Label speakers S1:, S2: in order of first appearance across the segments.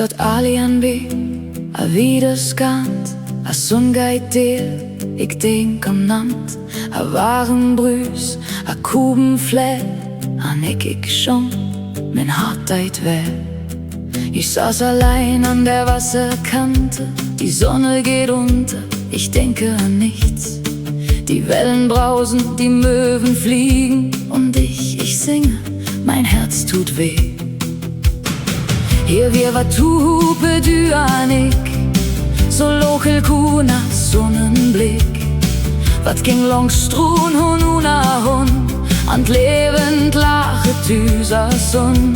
S1: staat alien bij, a widerskant, a zon gaat deel, ik denk aan nant, a warenbrus, a kubenflä, an ik schon, mein Hart deit wel. Ich saß allein an der Wasserkante, die Sonne geht unter, ich denke an nichts. Die Wellen brausen, die Möwen fliegen und ich singe, mein Herz tut weh. Hier wir wat tupe du an ik, så lochel kuna Sonnenblick. Wat ging langs stroen hun una hun, an lebend lache Tüser Sonn.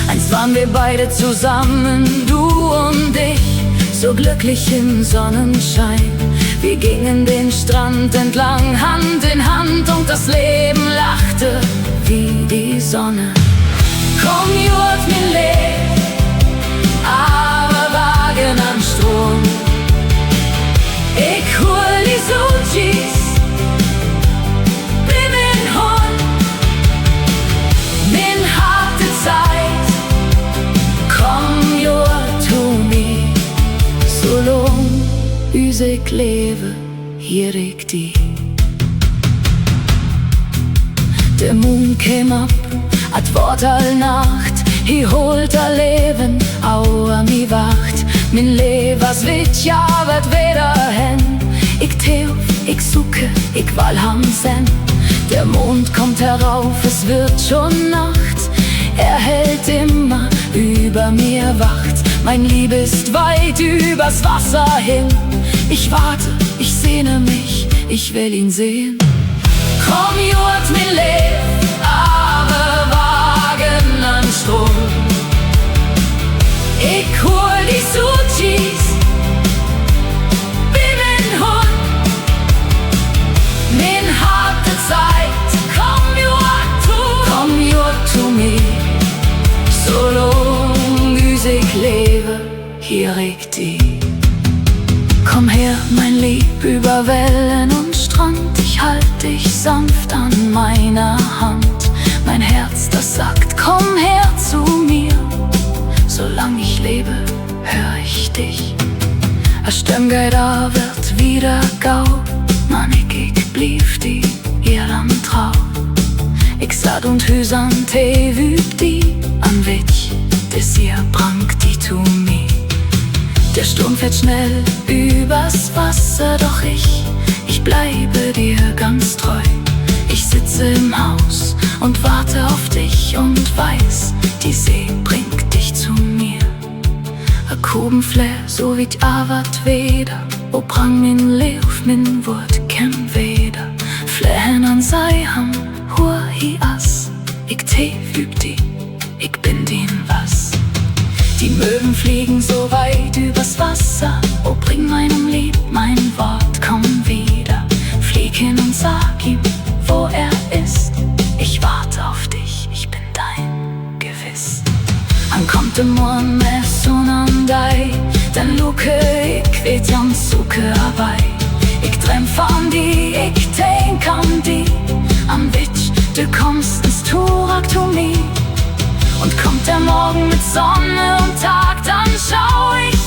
S1: Einst waren wir beide zusammen, du und ich, so glücklich im Sonnenschein. Wir gingen den Strand entlang, Hand in Hand, und das Leben lachte wie die Sonne. Komm, jurt mir leer, aber Wagen am Strom. Ich hol die Suchis, bin in Hund, min harte Zeit. Komm, jurt to me, so long ich lebe, hier ich die. Der Mond käm ab, at Wort all Nacht, hi holt all Leben, aua mi wacht. Min levers vitt, ja wird wieder hen. Ich teuf, ich suche, ich will Hansen. Der Mond kommt herauf, es wird schon Nacht. Er hält immer über mir Wacht. Mein Lieb ist weit übers Wasser hin. Ich warte, ich sehne mich, ich will ihn sehen. Komm, jurt mir leer, aber Wagen an Strom. Ich hol die Suchis, bin in Hund, min harte Zeit. Komm, jurt to me, so long ich lebe, hier ich die. Komm her, mein Lieb, über Wellen und Strand, ich halt dich sanft an meiner Hand. Mein Herz, das sagt, komm her zu mir. Solang ich lebe, hör ich dich. A Stimm geht a wird wieder gau, man ich blieb die Irland trau. Ich satt und hüsan te wüb die, an witch, des ihr prank die to me. Der Sturm fährt schnell übers Wasser, doch ich bleibe dir ganz treu. Ich sitze im Haus und warte auf dich und weiß, die See bringt dich zu mir. A kubenflä, so wie avat weder, o prang min leuf min wort kem weder. Flähen an sei ham, hur hi as, ich te üb die, ich bin din was. Die Möwen fliegen so weit übers Wasser, o bring meinem Lieb mein Wort, komm wieder. Flieg hin und sag ihm, wo er ist. Ich warte auf dich, ich bin dein gewiss. Ankommt im Morgen med sonnen deg, den luke ich vet jan suke arbei. Ich dröm von die, ich denk an die, an witch, du kommst ins Turak to me. Und kommt der Morgen mit Sonne und Tag, dann schau ich